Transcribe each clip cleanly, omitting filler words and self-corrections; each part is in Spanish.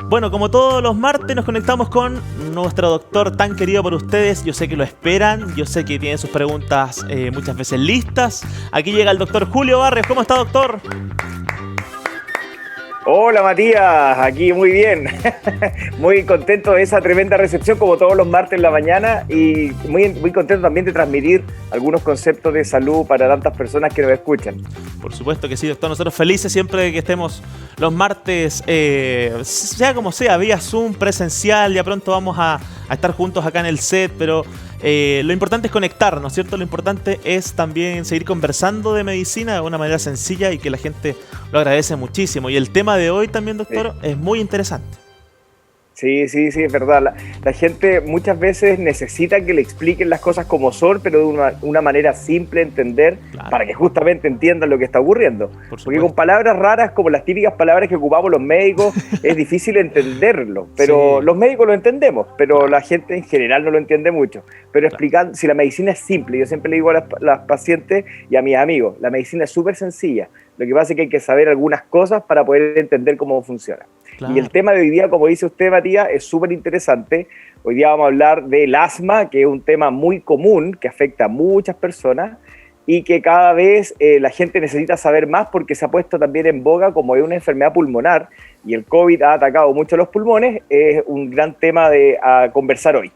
Bueno, como todos los martes nos conectamos con nuestro doctor tan querido por ustedes. Yo sé que lo esperan, yo sé que tienen sus preguntas muchas veces listas. Aquí llega el doctor Julio Barrios. ¿Cómo está, doctor? Hola Matías, aquí muy bien, muy contento de esa tremenda recepción como todos los martes en la mañana y muy contento también de transmitir algunos conceptos de salud para tantas personas que nos escuchan. Por supuesto que sí, doctor, nosotros felices siempre de que estemos los martes, sea como sea, vía Zoom, presencial, ya pronto vamos a estar juntos acá en el set, pero lo importante es conectar, ¿no es cierto? Lo importante es también seguir conversando de medicina de una manera sencilla y que la gente lo agradece muchísimo. Y el tema de hoy también, doctor, es muy interesante. Sí, es verdad. La gente muchas veces necesita que le expliquen las cosas como son, pero de una manera simple de entender, claro, para que justamente entiendan lo que está ocurriendo. Porque con palabras raras, como las típicas palabras que ocupamos los médicos, es difícil entenderlo. Pero sí, los médicos lo entendemos, pero la gente en general no lo entiende mucho. Pero explicando, si la medicina es simple, yo siempre le digo a las pacientes y a mis amigos, la medicina es súper sencilla. Lo que pasa es que hay que saber algunas cosas para poder entender cómo funciona. Claro. Y el tema de hoy día, como dice usted, Matías, es súper interesante. Hoy día vamos a hablar del asma, que es un tema muy común, que afecta a muchas personas y que cada vez la gente necesita saber más porque se ha puesto también en boga como es una enfermedad pulmonar y el COVID ha atacado mucho los pulmones. Es un gran tema a conversar hoy.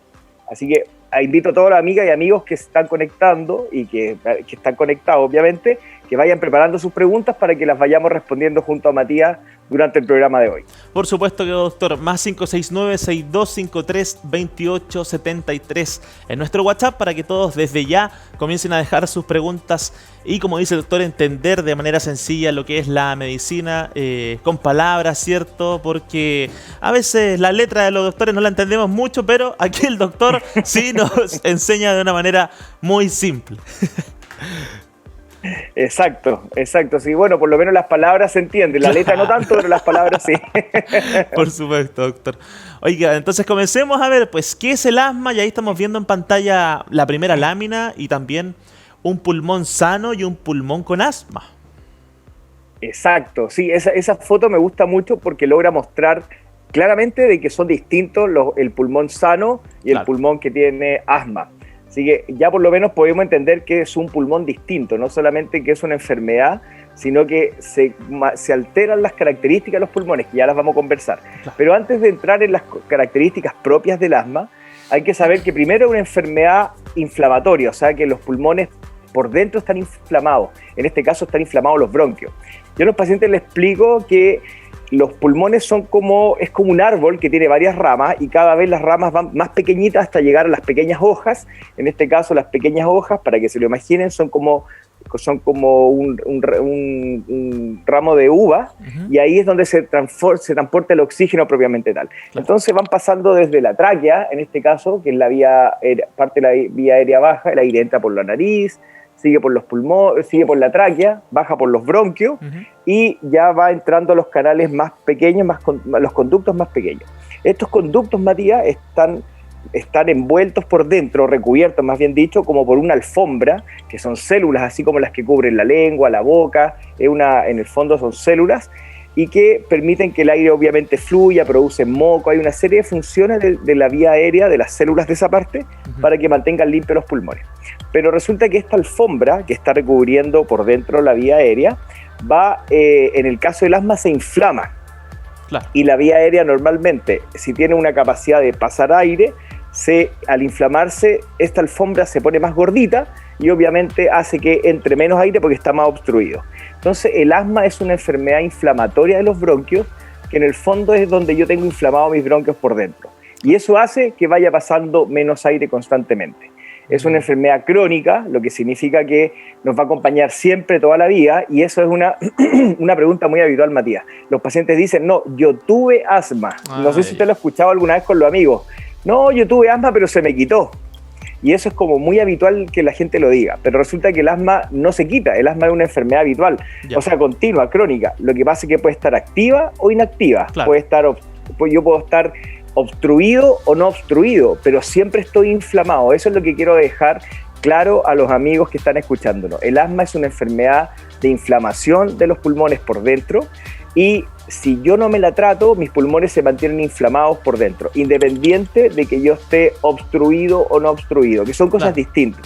Así que invito a todas las amigas y amigos que se están conectando y que están conectados, obviamente, que vayan preparando sus preguntas para que las vayamos respondiendo junto a Matías durante el programa de hoy. Por supuesto que, doctor, más 569-6253-2873 en nuestro WhatsApp para que todos desde ya comiencen a dejar sus preguntas y, como dice el doctor, entender de manera sencilla lo que es la medicina, con palabras, ¿cierto? Porque a veces la letra de los doctores no la entendemos mucho, pero aquí el doctor sí nos enseña de una manera muy simple. Exacto. Sí, bueno, por lo menos las palabras se entienden. La letra no tanto, pero las palabras sí. Por supuesto, doctor. Oiga, entonces comencemos a ver, pues, ¿qué es el asma? Y ahí estamos viendo en pantalla la primera lámina y también un pulmón sano y un pulmón con asma. Exacto, sí, esa foto me gusta mucho porque logra mostrar claramente de que son distintos el pulmón sano y el pulmón que tiene asma. Así que ya por lo menos podemos entender que es un pulmón distinto, no solamente que es una enfermedad, sino que se alteran las características de los pulmones, que ya las vamos a conversar. Claro. Pero antes de entrar en las características propias del asma, hay que saber que primero es una enfermedad inflamatoria, o sea que los pulmones por dentro están inflamados. En este caso están inflamados los bronquios. Yo a los pacientes les explico que los pulmones es como un árbol que tiene varias ramas y cada vez las ramas van más pequeñitas hasta llegar a las pequeñas hojas. En este caso las pequeñas hojas, para que se lo imaginen, son como un ramo de uva, y ahí es donde se transporta el oxígeno propiamente tal. Claro. Entonces van pasando desde la tráquea, en este caso, que es parte de la vía aérea baja, el aire entra por la nariz, sigue por los pulmones, sigue por la tráquea, baja por los bronquios y ya va entrando a los canales más pequeños, los conductos más pequeños. Estos conductos, Matías, están envueltos por dentro, recubiertos más bien dicho, como por una alfombra, que son células, así como las que cubren la lengua, la boca, en el fondo son células, y que permiten que el aire obviamente fluya, producen moco. Hay una serie de funciones de la vía aérea, de las células de esa parte, para que mantengan limpios los pulmones. Pero resulta que esta alfombra, que está recubriendo por dentro la vía aérea, en el caso del asma se inflama. Claro. Y la vía aérea normalmente, si tiene una capacidad de pasar aire, al inflamarse, esta alfombra se pone más gordita y obviamente hace que entre menos aire porque está más obstruido. Entonces el asma es una enfermedad inflamatoria de los bronquios, que en el fondo es donde yo tengo inflamados mis bronquios por dentro. Y eso hace que vaya pasando menos aire constantemente. Es una enfermedad crónica, lo que significa que nos va a acompañar siempre toda la vida, y eso es una pregunta muy habitual, Matías. Los pacientes dicen, no, yo tuve asma. No sé si usted lo ha escuchado alguna vez con los amigos. No, yo tuve asma, pero se me quitó. Y eso es como muy habitual que la gente lo diga, pero resulta que el asma no se quita, el asma es una enfermedad habitual, o sea, continua, crónica. Lo que pasa es que puede estar activa o inactiva, claro. Yo puedo estar obstruido o no obstruido, pero siempre estoy inflamado. Eso es lo que quiero dejar claro a los amigos que están escuchándonos. El asma es una enfermedad de inflamación de los pulmones por dentro, y si yo no me la trato, mis pulmones se mantienen inflamados por dentro, independiente de que yo esté obstruido o no obstruido, que son cosas distintas.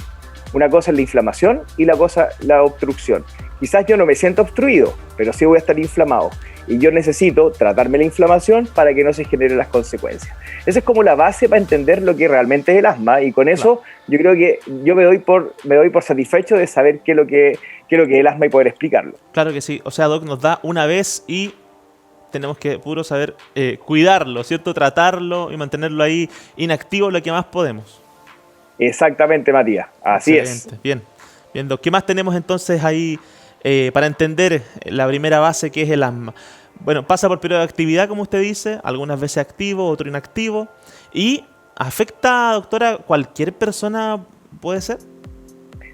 Una cosa es la inflamación y la obstrucción. Quizás yo no me siento obstruido, pero sí voy a estar inflamado. Y yo necesito tratarme la inflamación para que no se generen las consecuencias. Esa es como la base para entender lo que realmente es el asma, y con eso yo creo que yo me doy por satisfecho de saber qué es lo que es el asma y poder explicarlo. Claro que sí. O sea, Doc, nos da una vez y tenemos que puro saber cuidarlo, ¿cierto? Tratarlo y mantenerlo ahí inactivo lo que más podemos. Exactamente, Matías. Así Excelente. Es. Bien, Doc. ¿Qué más tenemos entonces ahí para entender la primera base, que es el asma? Bueno, pasa por periodo de actividad, como usted dice, algunas veces activo, otro inactivo, y afecta, doctora, cualquier persona, ¿puede ser?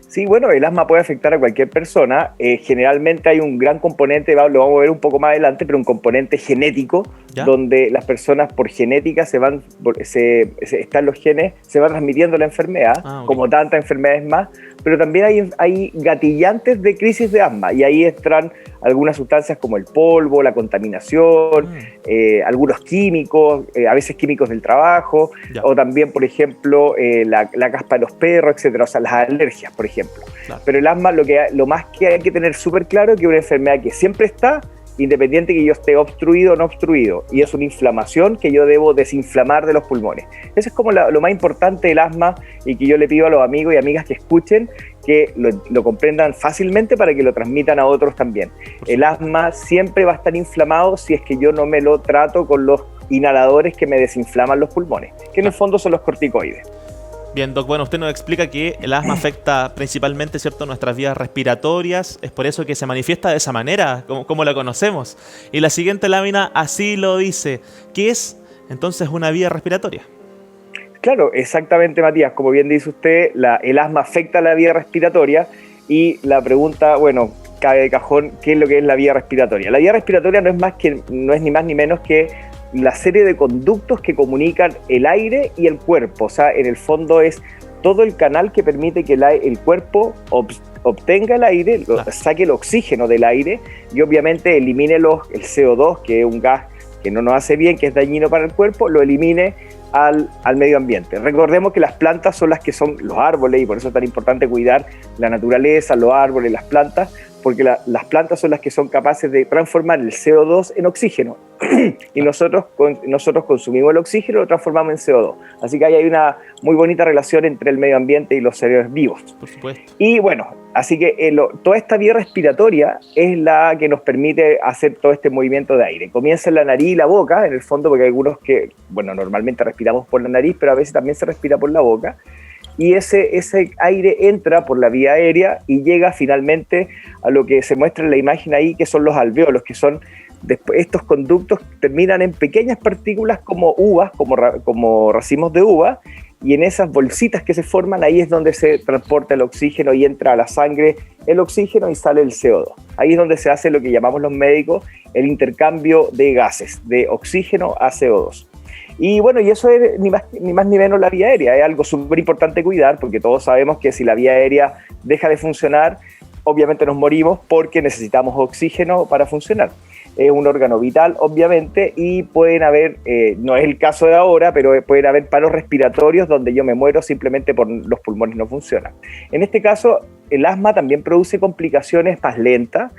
Sí, bueno, el asma puede afectar a cualquier persona. Generalmente hay un gran componente, lo vamos a ver un poco más adelante, pero un componente genético, ¿ya? Donde las personas por genética están los genes, se van transmitiendo la enfermedad, okay, como tantas enfermedades más, pero también hay gatillantes de crisis de asma, y ahí entran algunas sustancias como el polvo, la contaminación, algunos químicos, a veces químicos del trabajo, ya, o también, por ejemplo, la caspa de los perros, etcétera, o sea, las alergias, por ejemplo. Claro. Pero el asma, lo más que hay que tener súper claro es que es una enfermedad que siempre está, independiente que yo esté obstruido o no obstruido, y es una inflamación que yo debo desinflamar de los pulmones. Eso es como lo más importante del asma, y que yo le pido a los amigos y amigas que escuchen, que lo comprendan fácilmente para que lo transmitan a otros también. El asma siempre va a estar inflamado si es que yo no me lo trato con los inhaladores que me desinflaman los pulmones, que en el fondo son los corticoides. Bien, Doc, bueno, usted nos explica que el asma afecta principalmente, ¿cierto?, nuestras vías respiratorias. Es por eso que se manifiesta de esa manera, como la conocemos. Y la siguiente lámina así lo dice. ¿Qué es entonces una vía respiratoria? Claro, exactamente, Matías. Como bien dice usted, el asma afecta a la vía respiratoria, y la pregunta, bueno, cabe de cajón, ¿qué es lo que es la vía respiratoria? La vía respiratoria no es ni más ni menos que la serie de conductos que comunican el aire y el cuerpo. O sea, en el fondo es todo el canal que permite que el cuerpo obtenga el aire, saque el oxígeno del aire, y obviamente elimine el CO2, que es un gas que no nos hace bien, que es dañino para el cuerpo, lo elimine al medio ambiente. Recordemos que las plantas son las que son los árboles, y por eso es tan importante cuidar la naturaleza, los árboles, las plantas, porque las plantas son las que son capaces de transformar el CO2 en oxígeno, y nosotros consumimos el oxígeno y lo transformamos en CO2. Así que ahí hay una muy bonita relación entre el medio ambiente y los seres vivos. Por supuesto. Y bueno, así que toda esta vía respiratoria es la que nos permite hacer todo este movimiento de aire. Comienza en la nariz y la boca, en el fondo, porque hay algunos que, bueno, normalmente respiramos por la nariz, pero a veces también se respira por la boca. Y ese aire entra por la vía aérea y llega finalmente a lo que se muestra en la imagen ahí, que son los alvéolos, que son estos conductos, terminan en pequeñas partículas como uvas, como racimos de uva, y en esas bolsitas que se forman, ahí es donde se transporta el oxígeno y entra a la sangre el oxígeno y sale el CO2. Ahí es donde se hace lo que llamamos los médicos el intercambio de gases, de oxígeno a CO2. Y bueno, y eso es ni más ni menos la vía aérea. Es algo súper importante cuidar, porque todos sabemos que si la vía aérea deja de funcionar, obviamente nos morimos, porque necesitamos oxígeno para funcionar. Es un órgano vital, obviamente, y pueden haber, no es el caso de ahora, pero pueden haber paros respiratorios donde yo me muero simplemente por los pulmones no funcionan. En este caso, el asma también produce complicaciones más lentas,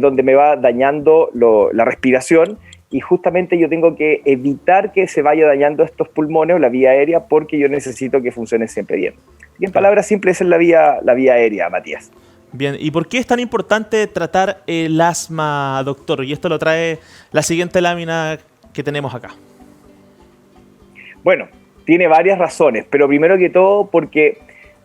donde me va dañando la respiración, y justamente yo tengo que evitar que se vaya dañando estos pulmones o la vía aérea, porque yo necesito que funcione siempre bien. Y en palabras simples, esa es la vía aérea, Matías. Bien, ¿y por qué es tan importante tratar el asma, doctor? Y esto lo trae la siguiente lámina que tenemos acá. Bueno, tiene varias razones, pero primero que todo porque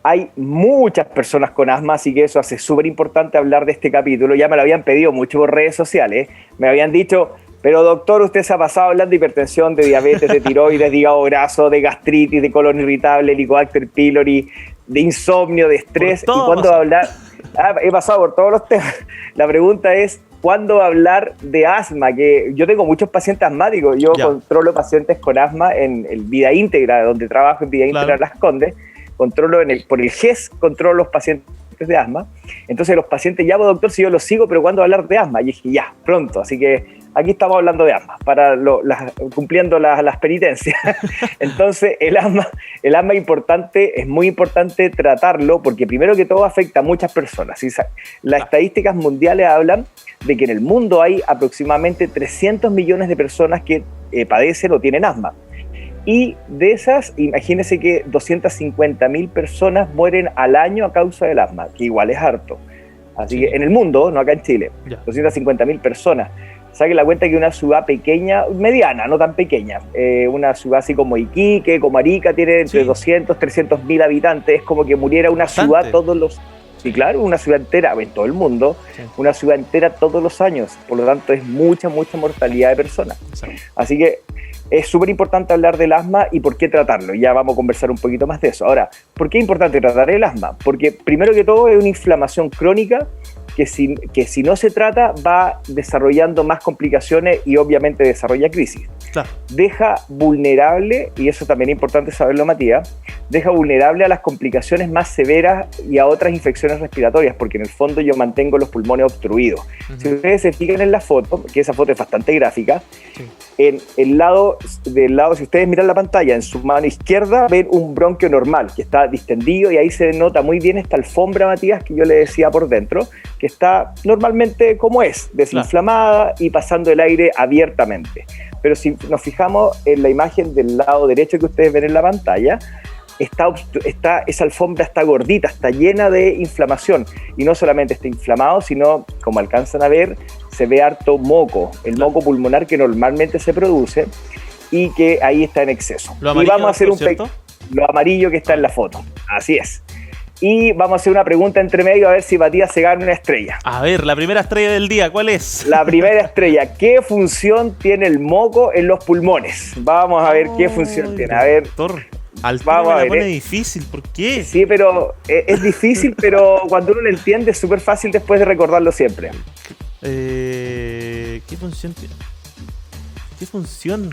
hay muchas personas con asma, así que eso hace súper importante hablar de este capítulo. Ya me lo habían pedido mucho por redes sociales, me habían dicho: pero doctor, usted se ha pasado hablando de hipertensión, de diabetes, de tiroides, de hígado graso, de gastritis, de colon irritable, Helicobacter pylori, de insomnio, de estrés. ¿Y cuándo va a hablar? He pasado por todos los temas. La pregunta es, ¿cuándo va a hablar de asma? Que yo tengo muchos pacientes asmáticos. Yo controlo pacientes con asma en el Vida Íntegra, donde trabajo en Vida Íntegra Las Condes. Controlo por el GES, controlo los pacientes pacientes de asma. Entonces los pacientes, ya, pues, doctor, si yo lo sigo, pero ¿cuándo va a hablar de asma? Y dije, ya, pronto. Así que aquí estamos hablando de asma, cumpliendo las penitencias. Entonces, el asma es muy importante tratarlo, porque primero que todo afecta a muchas personas. Las estadísticas mundiales hablan de que en el mundo hay aproximadamente 300 millones de personas que padecen o tienen asma. Y de esas, imagínense que 250.000 personas mueren al año a causa del asma, que igual es harto. Así que en el mundo, no acá en Chile, 250.000 personas. Saquen la cuenta que una ciudad pequeña, mediana, no tan pequeña, una ciudad así como Iquique, como Arica, tiene entre 200, 300.000 habitantes, es como que muriera una ciudad todos los... Sí, claro, una ciudad entera, en todo el mundo, una ciudad entera todos los años, por lo tanto es mucha mortalidad de personas. Así que es súper importante hablar del asma y por qué tratarlo, ya vamos a conversar un poquito más de eso. Ahora, ¿por qué es importante tratar el asma? Porque primero que todo es una inflamación crónica que si no se trata va desarrollando más complicaciones y obviamente desarrolla crisis. Claro. Deja vulnerable, y eso también es importante saberlo, Matías, deja vulnerable a las complicaciones más severas y a otras infecciones respiratorias, porque en el fondo yo mantengo los pulmones obstruidos. Si ustedes se fijan en la foto, que esa foto es bastante gráfica, en el lado, si ustedes miran la pantalla, en su mano izquierda ven un bronquio normal, que está distendido, y ahí se nota muy bien esta alfombra, Matías, que yo le decía por dentro, que está normalmente como es, desinflamada y pasando el aire abiertamente. Pero si nos fijamos en la imagen del lado derecho que ustedes ven en la pantalla, esa alfombra está gordita, está llena de inflamación, y no solamente está inflamado, sino, como alcanzan a ver, se ve harto moco, el moco pulmonar que normalmente se produce y que ahí está en exceso. Y vamos a hacer lo amarillo que está en la foto, así es. Y vamos a hacer una pregunta entre medio a ver si Matías se gana una estrella. A ver, la primera estrella del día, ¿cuál es? La primera estrella, ¿qué función tiene el moco en los pulmones? Vamos a ver qué función tiene. A ver, doctor, vamos a ver. Pone difícil, ¿por qué? Sí, pero es difícil, pero cuando uno lo entiende es súper fácil después de recordarlo siempre. ¿Qué función tiene? ¿Qué función?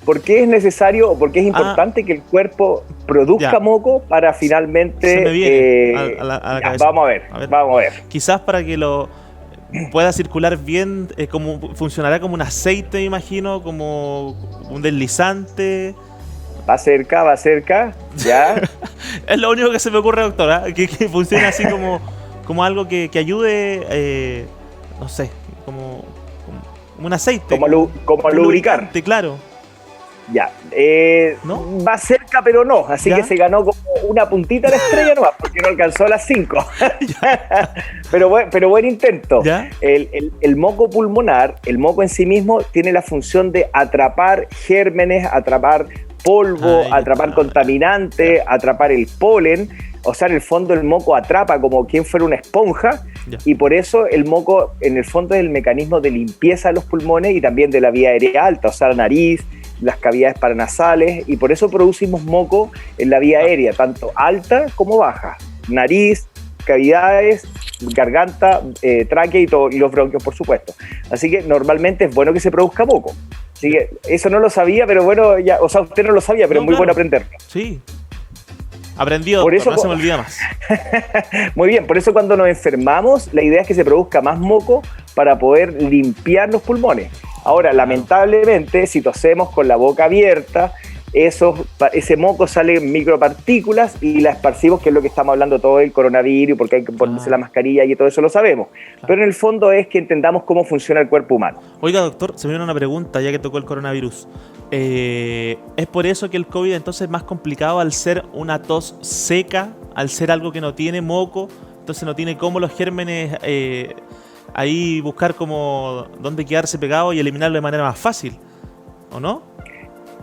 ¿Por qué es necesario o por qué es importante que el cuerpo produzca moco para finalmente... Se me viene a la cabeza. Vamos a ver. Quizás para que lo pueda circular bien, funcionará como un aceite, me imagino, como un deslizante. Va cerca, ya. Es lo único que se me ocurre, doctora, que funcione así como algo que ayude, no sé, como un aceite. Como lubricar. Claro. Ya. ¿No? Va cerca, pero no. Así que se ganó como una puntita de estrella nomás, porque no alcanzó a las 5. pero buen intento. El moco pulmonar, el moco en sí mismo, tiene la función de atrapar gérmenes, atrapar polvo, atrapar contaminantes, atrapar el polen. O sea, en el fondo el moco atrapa como quien fuera una esponja, y por eso el moco en el fondo es el mecanismo de limpieza de los pulmones y también de la vía aérea alta, o sea, la nariz, las cavidades paranasales, y por eso producimos moco en la vía aérea, tanto alta como baja, nariz, cavidades, garganta, tráquea y los bronquios, por supuesto. Así que normalmente es bueno que se produzca moco. Así que eso no lo sabía, pero bueno, ya, o sea, usted no lo sabía, pero es muy bueno aprenderlo. Sí. Aprendido, por eso, no se me olvida más. Muy bien, por eso cuando nos enfermamos, la idea es que se produzca más moco para poder limpiar los pulmones. Ahora, lamentablemente, si tosemos con la boca abierta, ese moco sale en micropartículas y la esparcimos, que es lo que estamos hablando todo el coronavirus, porque hay que ponerse la mascarilla y todo eso lo sabemos. Pero en el fondo es que entendamos cómo funciona el cuerpo humano. Oiga, doctor, se me viene una pregunta ya que tocó el coronavirus. ¿Es por eso que el COVID entonces es más complicado al ser una tos seca, al ser algo que no tiene moco, entonces no tiene cómo los gérmenes ahí buscar como dónde quedarse pegado y eliminarlo de manera más fácil, ¿o no?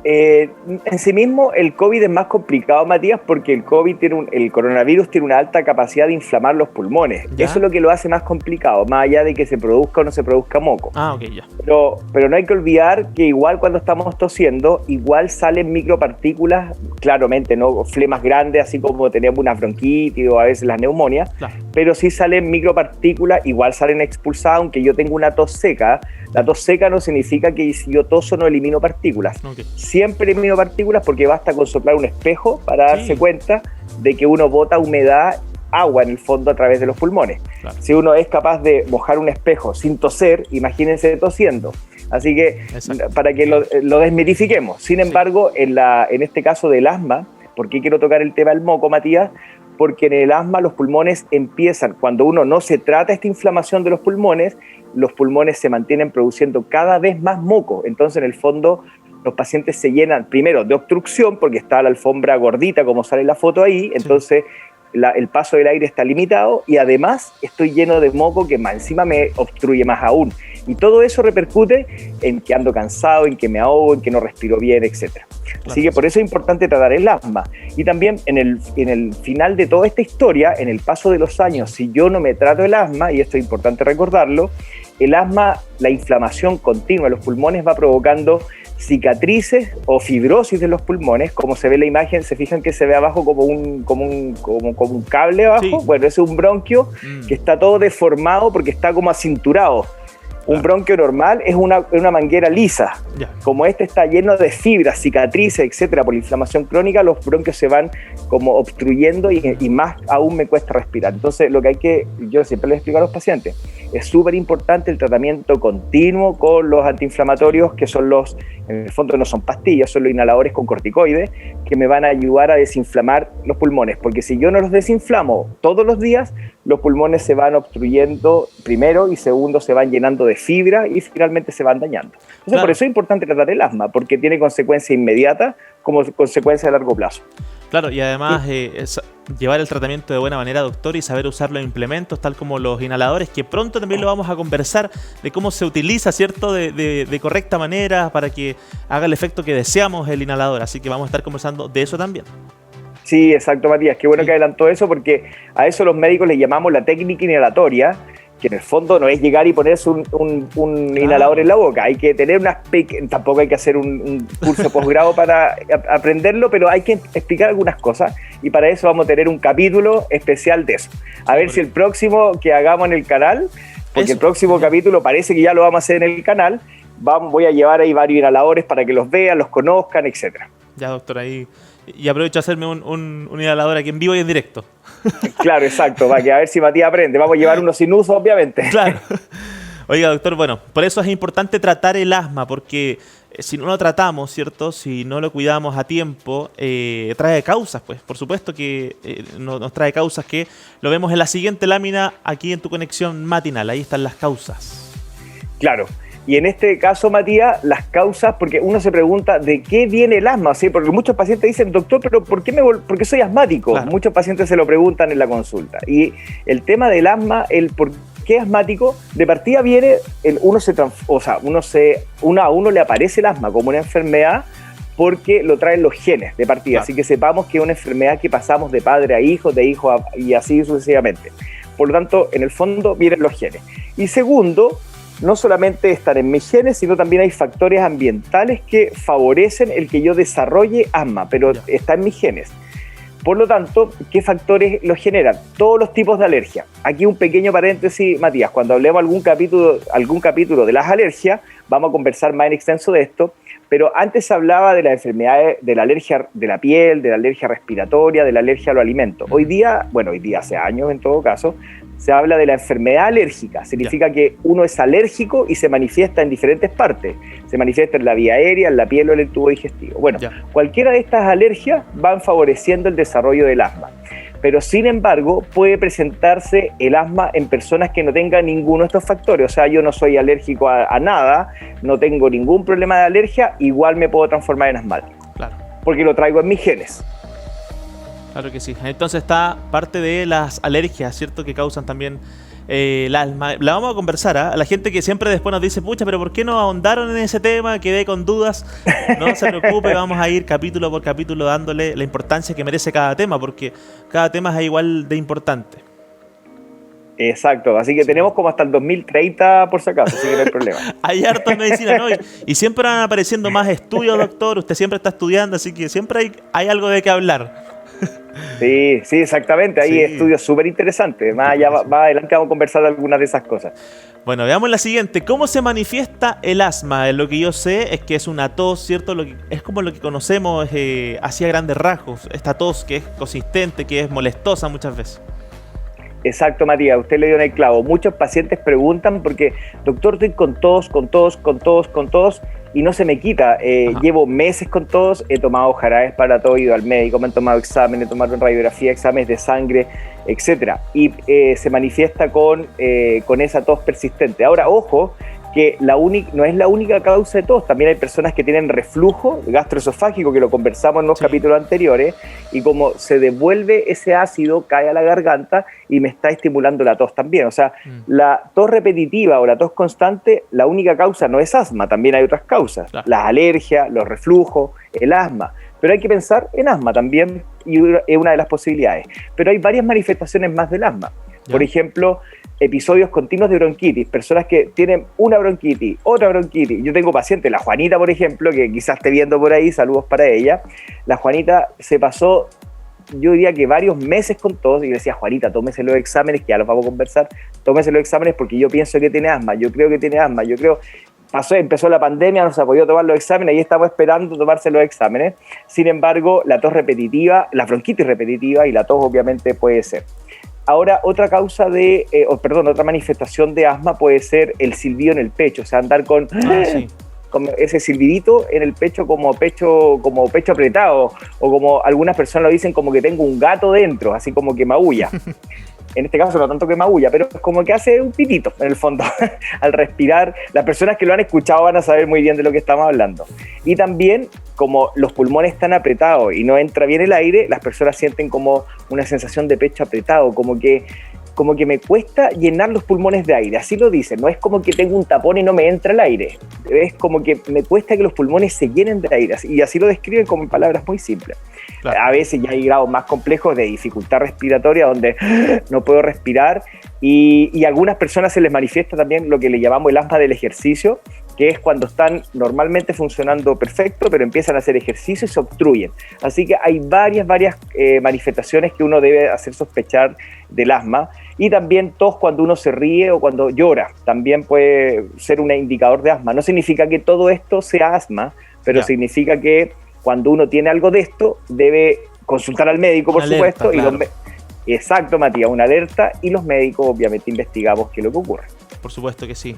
En sí mismo el COVID es más complicado, Matías, porque el coronavirus tiene una alta capacidad de inflamar los pulmones. ¿Ya? Eso es lo que lo hace más complicado, más allá de que se produzca o no se produzca moco. Ok, ya. Pero no hay que olvidar que igual cuando estamos tosiendo, igual salen micropartículas, claramente no flemas grandes, así como tenemos una bronquitis o a veces las neumonias, pero sí salen micropartículas, igual salen expulsadas, aunque yo tengo una tos seca. La tos seca no significa que si yo toso no elimino partículas. Siempre elimino partículas porque basta con soplar un espejo para darse cuenta de que uno bota humedad agua en el fondo a través de los pulmones. Claro. Si uno es capaz de mojar un espejo sin toser, imagínense tosiendo. Así que, para que lo desmitifiquemos. Sin embargo, en este caso del asma, ¿por qué quiero tocar el tema del moco, Matías? Porque en el asma los pulmones empiezan, cuando uno no se trata esta inflamación de los pulmones se mantienen produciendo cada vez más moco. Entonces, en el fondo, los pacientes se llenan primero de obstrucción, porque está la alfombra gordita, como sale en la foto ahí, entonces el paso del aire está limitado, y además estoy lleno de moco que más encima me obstruye más aún. Y todo eso repercute en que ando cansado, en que me ahogo, en que no respiro bien, etc. Así que por eso es importante tratar el asma. Y también en el final de toda esta historia, en el paso de los años, si yo no me trato el asma, y esto es importante recordarlo, el asma, la inflamación continua de los pulmones va provocando cicatrices o fibrosis de los pulmones, como se ve en la imagen. Se fijan que se ve abajo como un cable abajo. Sí. Bueno, ese es un bronquio que está todo deformado porque está como acinturado. Un bronquio normal es una manguera lisa. Como este está lleno de fibras, cicatrices, etcétera, por la inflamación crónica, los bronquios se van como obstruyendo y más aún me cuesta respirar. Entonces, yo siempre les explico a los pacientes, es súper importante el tratamiento continuo con los antiinflamatorios, que son en el fondo no son pastillas, son los inhaladores con corticoides, que me van a ayudar a desinflamar los pulmones, porque si yo no los desinflamo todos los días, los pulmones se van obstruyendo primero, y segundo se van llenando de fibra y finalmente se van dañando. Entonces, claro, por eso es importante tratar el asma, porque tiene consecuencias inmediatas como consecuencia a largo plazo. Claro, y además llevar el tratamiento de buena manera, doctor, y saber usar los implementos, tal como los inhaladores, que pronto también lo vamos a conversar, de cómo se utiliza, ¿cierto?, de correcta manera para que haga el efecto que deseamos el inhalador. Así que vamos a estar conversando de eso también. Sí, exacto, Matías. Qué bueno que adelantó eso, porque a eso los médicos le llamamos la técnica inhalatoria, que en el fondo no es llegar y ponerse un inhalador en la boca. Hay que tener tampoco hay que hacer un curso posgrado para aprenderlo, pero hay que explicar algunas cosas, y para eso vamos a tener un capítulo especial de eso. A ver si el próximo que hagamos en el canal, porque el próximo capítulo parece que ya lo vamos a hacer en el canal, voy a llevar ahí varios inhaladores para que los vean, los conozcan, etcétera. Ya, doctor, ahí... Y aprovecho a hacerme un inhalador aquí en vivo y en directo. Claro, exacto, para que a ver si Matías aprende. Vamos a llevar uno sin uso, obviamente. Claro. Oiga, doctor, bueno, por eso es importante tratar el asma, porque si no lo tratamos, ¿cierto? Si no lo cuidamos a tiempo, trae causas, pues. Por supuesto que nos trae causas, que lo vemos en la siguiente lámina aquí en tu conexión matinal. Ahí están las causas. Claro. Y en este caso, Matías, las causas, porque uno se pregunta de qué viene el asma, ¿sí? Porque muchos pacientes dicen, doctor, pero ¿por qué soy asmático? Claro. Muchos pacientes se lo preguntan en la consulta. Y el tema del asma, el por qué asmático, de partida viene, a uno le aparece el asma como una enfermedad porque lo traen los genes de partida. Claro. Así que sepamos que es una enfermedad que pasamos de padre a hijo y así sucesivamente. Por lo tanto, en el fondo vienen los genes. Y segundo, no solamente están en mis genes, sino también hay factores ambientales que favorecen el que yo desarrolle asma, pero está en mis genes. Por lo tanto, ¿qué factores los generan? Todos los tipos de alergia. Aquí un pequeño paréntesis, Matías, cuando hablemos algún capítulo de las alergias, vamos a conversar más en extenso de esto, pero antes se hablaba de las enfermedades, de la alergia de la piel, de la alergia respiratoria, de la alergia a los alimentos. Hoy día hace años en todo caso, se habla de la enfermedad alérgica. Significa que uno es alérgico y se manifiesta en diferentes partes. Se manifiesta en la vía aérea, en la piel o en el tubo digestivo. Bueno, cualquiera de estas alergias van favoreciendo el desarrollo del asma. Pero sin embargo, puede presentarse el asma en personas que no tengan ninguno de estos factores. O sea, yo no soy alérgico a nada, no tengo ningún problema de alergia, igual me puedo transformar en asmático. Claro. Porque lo traigo en mis genes. Claro que sí. Entonces está parte de las alergias, ¿cierto?, que causan también el asma. La vamos a conversar, ¿eh? A la gente que siempre después nos dice, pucha, pero ¿por qué no ahondaron en ese tema? Quedé con dudas. No se preocupe, vamos a ir capítulo por capítulo dándole la importancia que merece cada tema, porque cada tema es igual de importante. Exacto, así que tenemos como hasta el 2030 por si acaso, así que no hay problema. Hay harta medicina, ¿no? Y siempre van apareciendo más estudios, doctor. Usted siempre está estudiando, así que siempre hay algo de qué hablar. Sí, exactamente. Hay estudios súper interesantes. Más adelante vamos a conversar de algunas de esas cosas. Bueno, veamos la siguiente. ¿Cómo se manifiesta el asma? Lo que yo sé es que es una tos, ¿cierto? Es como lo que conocemos así a grandes rasgos. Esta tos que es consistente, que es molestosa muchas veces. Exacto, Matías, usted le dio en el clavo. Muchos pacientes preguntan porque, doctor, estoy con tos, y no se me quita. Llevo meses con tos, he tomado jarabes para todo, he ido al médico, me han tomado exámenes, he tomado radiografía, exámenes de sangre, etcétera. Y se manifiesta con esa tos persistente. Ahora, ojo, que no es la única causa de tos. También hay personas que tienen reflujo gastroesofágico, que lo conversamos en los capítulos anteriores, y como se devuelve ese ácido, cae a la garganta y me está estimulando la tos también. O sea, la tos repetitiva o la tos constante, la única causa no es asma, también hay otras causas. Claro. Las alergias, los reflujos, el asma. Pero hay que pensar en asma también, y es una de las posibilidades. Pero hay varias manifestaciones más del asma. ¿Ya? Por ejemplo, episodios continuos de bronquitis, personas que tienen una bronquitis, otra bronquitis. Yo tengo pacientes, la Juanita, por ejemplo, que quizás esté viendo por ahí, saludos para ella. La Juanita se pasó, yo diría que varios meses con tos, y le decía, Juanita, tómese los exámenes, que ya los vamos a conversar, tómese los exámenes porque yo pienso que tiene asma, yo creo que tiene asma, yo creo... Empezó la pandemia, no se ha podido tomar los exámenes y estamos esperando tomarse los exámenes. Sin embargo, la tos repetitiva, la bronquitis repetitiva y la tos obviamente puede ser. Ahora, otra otra manifestación de asma puede ser el silbido en el pecho, o sea, andar con ese silbidito en el pecho como pecho apretado, o como algunas personas lo dicen, como que tengo un gato dentro, así como que maulla. En este caso no tanto que maulla, pero es como que hace un pitito en el fondo al respirar. Las personas que lo han escuchado van a saber muy bien de lo que estamos hablando. Y también, como los pulmones están apretados y no entra bien el aire, las personas sienten como una sensación de pecho apretado, como que me cuesta llenar los pulmones de aire. Así lo dicen, no es como que tengo un tapón y no me entra el aire, es como que me cuesta que los pulmones se llenen de aire, y así lo describen como en palabras muy simples. Claro. A veces ya hay grados más complejos de dificultad respiratoria donde no puedo respirar, y a algunas personas se les manifiesta también lo que le llamamos el asma del ejercicio, que es cuando están normalmente funcionando perfecto, pero empiezan a hacer ejercicio y se obstruyen. Así que hay varias manifestaciones que uno debe hacer sospechar del asma. Y también tos cuando uno se ríe o cuando llora, también puede ser un indicador de asma. No significa que todo esto sea asma, pero significa que cuando uno tiene algo de esto, debe consultar al médico, por supuesto. Claro. Exacto, Matías, una alerta, y los médicos obviamente investigamos qué es lo que ocurre. Por supuesto que sí.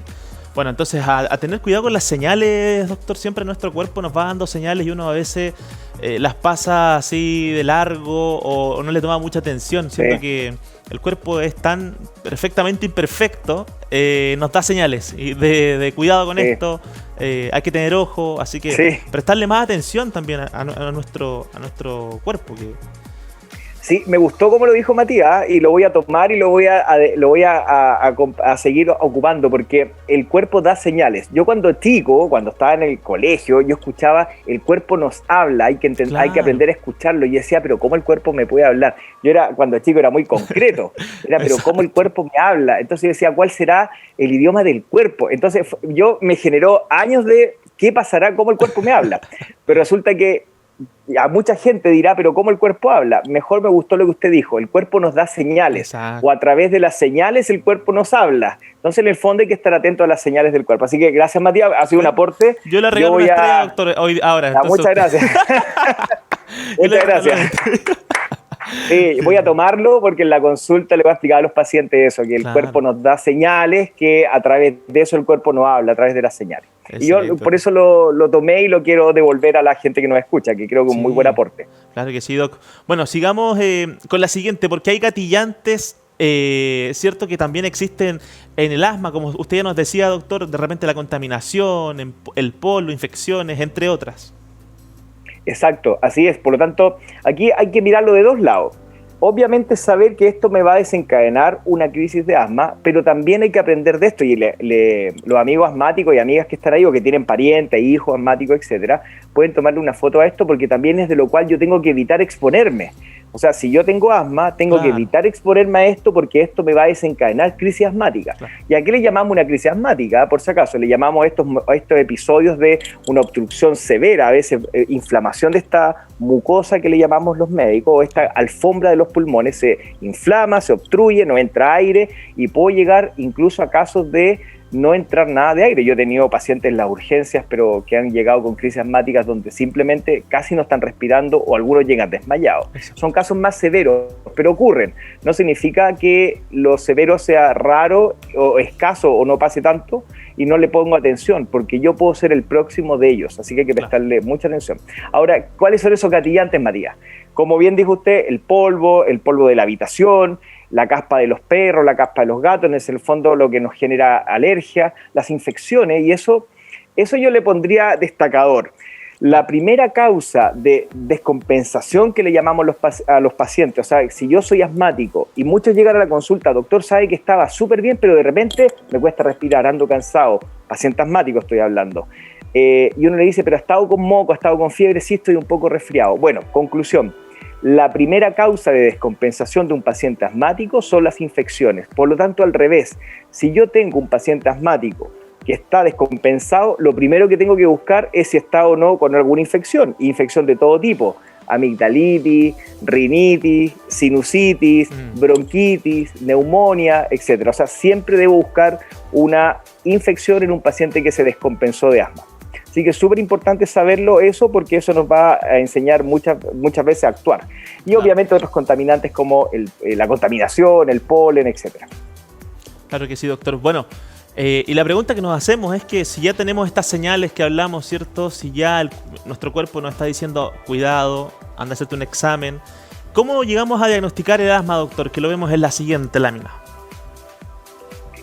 Bueno, entonces a tener cuidado con las señales, doctor. Siempre nuestro cuerpo nos va dando señales y uno a veces las pasa así de largo o no le toma mucha atención. Siento que el cuerpo es tan perfectamente imperfecto, nos da señales de cuidado con esto. Hay que tener ojo, así que prestarle más atención también a nuestro cuerpo. Sí, me gustó como lo dijo Matías, y lo voy a tomar y lo voy a seguir ocupando, porque el cuerpo da señales. Yo cuando estaba en el colegio, yo escuchaba, el cuerpo nos habla, hay que aprender a escucharlo, y decía, pero ¿cómo el cuerpo me puede hablar? Cuando chico era muy concreto, pero ¿cómo el cuerpo me habla? Entonces yo decía, ¿cuál será el idioma del cuerpo? Entonces me generó años de, ¿qué pasará? ¿Cómo el cuerpo me habla? Pero resulta que a mucha gente dirá, pero ¿cómo el cuerpo habla? Mejor me gustó lo que usted dijo, el cuerpo nos da señales. Exacto. O a través de las señales el cuerpo nos habla. Entonces en el fondo hay que estar atento a las señales del cuerpo. Así que gracias, Matías, ha sido un aporte. Yo le regalo una estrella, doctor, ahora. Muchas gracias. Muchas gracias. Sí, voy a tomarlo porque en la consulta le voy a explicar a los pacientes eso, que el cuerpo nos da señales, que a través de eso el cuerpo nos habla, a través de las señales. Y yo por eso lo tomé y lo quiero devolver a la gente que nos escucha, que creo que es un muy buen aporte. Claro que sí, Doc. Bueno, sigamos con la siguiente, porque hay gatillantes, cierto, que también existen en el asma, como usted ya nos decía, doctor, de repente la contaminación, el polvo, infecciones, entre otras. Exacto, así es. Por lo tanto, aquí hay que mirarlo de dos lados. Obviamente saber que esto me va a desencadenar una crisis de asma, pero también hay que aprender de esto, y los amigos asmáticos y amigas que están ahí o que tienen parientes, hijos asmáticos, etcétera, pueden tomarle una foto a esto, porque también es de lo cual yo tengo que evitar exponerme. O sea, si yo tengo asma, tengo que evitar exponerme a esto, porque esto me va a desencadenar crisis asmática. ¿Y a qué le llamamos una crisis asmática? Por si acaso, le llamamos a estos episodios de una obstrucción severa, a veces inflamación de esta mucosa que le llamamos los médicos, o esta alfombra de los pulmones se inflama, se obstruye, no entra aire, y puedo llegar incluso a casos de no entrar nada de aire. Yo he tenido pacientes en las urgencias, pero que han llegado con crisis asmáticas donde simplemente casi no están respirando o algunos llegan desmayados. Son casos más severos, pero ocurren. No significa que lo severo sea raro o escaso o no pase tanto y no le pongo atención, porque yo puedo ser el próximo de ellos, así que hay que prestarle mucha atención. Ahora, ¿cuáles son esos gatillantes, Matías? Como bien dijo usted, el polvo de la habitación, la caspa de los perros, la caspa de los gatos, en el fondo lo que nos genera alergia, las infecciones, y eso yo le pondría destacador. La primera causa de descompensación que le llamamos a los pacientes, o sea, si yo soy asmático y muchos llegan a la consulta, doctor, sabe que estaba súper bien, pero de repente me cuesta respirar, ando cansado, paciente asmático estoy hablando, y uno le dice, pero ha estado con moco, ha estado con fiebre, sí estoy un poco resfriado. Bueno, conclusión, la primera causa de descompensación de un paciente asmático son las infecciones. Por lo tanto, al revés, si yo tengo un paciente asmático que está descompensado, lo primero que tengo que buscar es si está o no con alguna infección de todo tipo, amigdalitis, rinitis, sinusitis, bronquitis, neumonía, etc. O sea, siempre debo buscar una infección en un paciente que se descompensó de asma. Así que es súper importante saberlo eso, porque eso nos va a enseñar muchas veces a actuar. Y obviamente otros contaminantes como la contaminación, el polen, etc. Claro que sí, doctor. Bueno, y la pregunta que nos hacemos es que si ya tenemos estas señales que hablamos, ¿cierto? Si ya nuestro cuerpo nos está diciendo, cuidado, anda a hacerte un examen, ¿cómo llegamos a diagnosticar el asma, doctor? Que lo vemos en la siguiente lámina.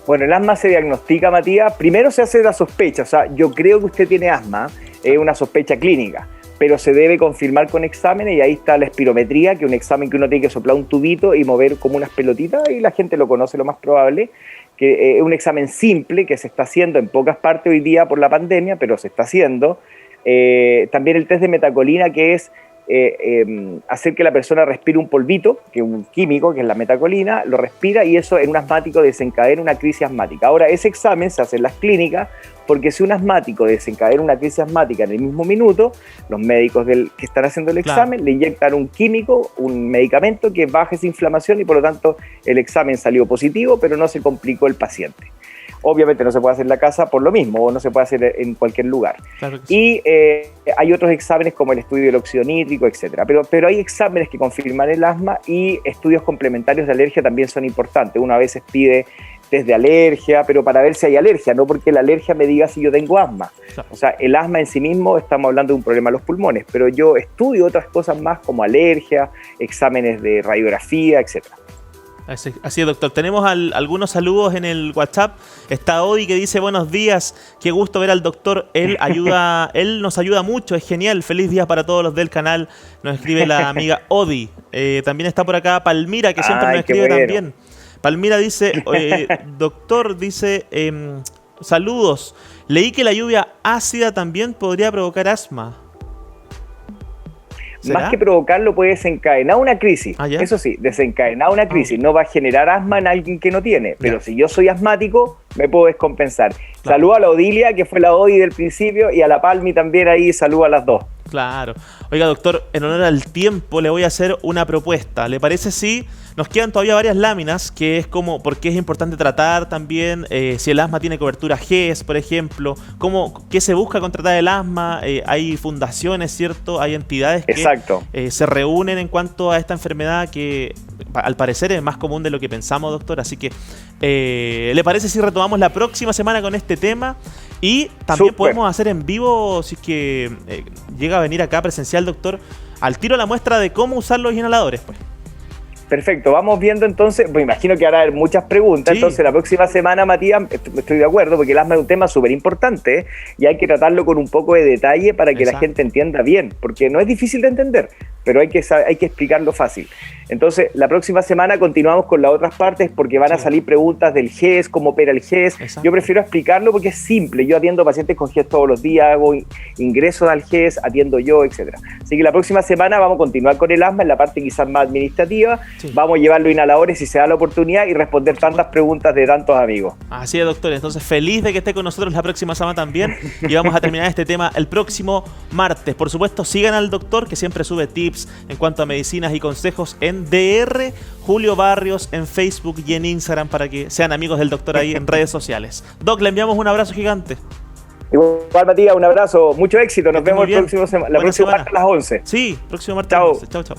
Bueno, el asma se diagnostica, Matías, primero se hace la sospecha, o sea, yo creo que usted tiene asma, es una sospecha clínica, pero se debe confirmar con exámenes, y ahí está la espirometría, que es un examen que uno tiene que soplar un tubito y mover como unas pelotitas, y la gente lo conoce lo más probable, que es un examen simple que se está haciendo en pocas partes hoy día por la pandemia, pero se está haciendo. También el test de metacolina, que es hacer que la persona respire un polvito, que es un químico, que es la metacolina, lo respira y eso en un asmático desencadena una crisis asmática. Ahora, ese examen se hace en las clínicas, porque si un asmático desencadena una crisis asmática en el mismo minuto, los médicos que están haciendo el examen le inyectan un químico, un medicamento que baja esa inflamación, y por lo tanto el examen salió positivo, pero no se complicó el paciente. Obviamente no se puede hacer en la casa por lo mismo, o no se puede hacer en cualquier lugar. Claro que sí. Y hay otros exámenes como el estudio del óxido nítrico, etc. Pero hay exámenes que confirman el asma, y estudios complementarios de alergia también son importantes. Uno a veces pide test de alergia, pero para ver si hay alergia, no porque la alergia me diga si yo tengo asma. Claro. O sea, el asma en sí mismo, estamos hablando de un problema de los pulmones, pero yo estudio otras cosas más como alergia, exámenes de radiografía, etc. Así es, doctor. Tenemos algunos saludos en el WhatsApp. Está Odi, que dice: buenos días, qué gusto ver al doctor. Él nos ayuda mucho, es genial. Feliz día para todos los del canal. Nos escribe la amiga Odi. También está por acá Palmira, que siempre nos escribe también. Palmira dice: doctor, dice, saludos. Leí que la lluvia ácida también podría provocar asma. ¿Será? Más que provocarlo, puede desencadenar una crisis. Eso sí, desencadenar una crisis. No va a generar asma en alguien que no tiene. Pero si yo soy asmático, me puedo descompensar. Claro. Saludo a la Odilia, que fue la Odi del principio, y a la Palmi también ahí, saludo a las dos. Claro. Oiga, doctor, en honor al tiempo le voy a hacer una propuesta. ¿Le parece si nos quedan todavía varias láminas? Que es como, porque es importante tratar también si el asma tiene cobertura GES, por ejemplo. ¿Qué se busca con tratar el asma? Hay fundaciones, ¿cierto? Hay entidades que se reúnen en cuanto a esta enfermedad que al parecer es más común de lo que pensamos, doctor. Así que, ¿le parece si retomamos la próxima semana con este tema? Y también podemos hacer en vivo, si es que llega a venir acá presencial, doctor, al tiro la muestra de cómo usar los inhaladores, pues. Perfecto, vamos viendo entonces, me imagino que habrá haber muchas preguntas, entonces la próxima semana, Matías, estoy de acuerdo, porque el asma es un tema súper importante, y hay que tratarlo con un poco de detalle para que la gente entienda bien, porque no es difícil de entender, pero hay que explicarlo fácil. Entonces, la próxima semana continuamos con las otras partes, porque van a salir preguntas del GES, cómo opera el GES. Yo prefiero explicarlo porque es simple. Yo atiendo pacientes con GES todos los días, hago ingresos al GES, atiendo yo, etc. Así que la próxima semana vamos a continuar con el asma en la parte quizás más administrativa. Vamos a llevar los inhaladores si se da la oportunidad y responder tantas preguntas de tantos amigos. Así es, doctor. Entonces, feliz de que esté con nosotros la próxima semana también. Y vamos a terminar este tema el próximo martes. Por supuesto, sigan al doctor, que siempre sube tips, tips en cuanto a medicinas y consejos en DR Julio Barrios en Facebook y en Instagram para que sean amigos del doctor ahí en redes sociales. Doc, le enviamos un abrazo gigante. Igual, Matías, un abrazo, mucho éxito. Nos vemos la próxima semana martes a las 11. Sí, próximo martes. Chao. Chao, chao.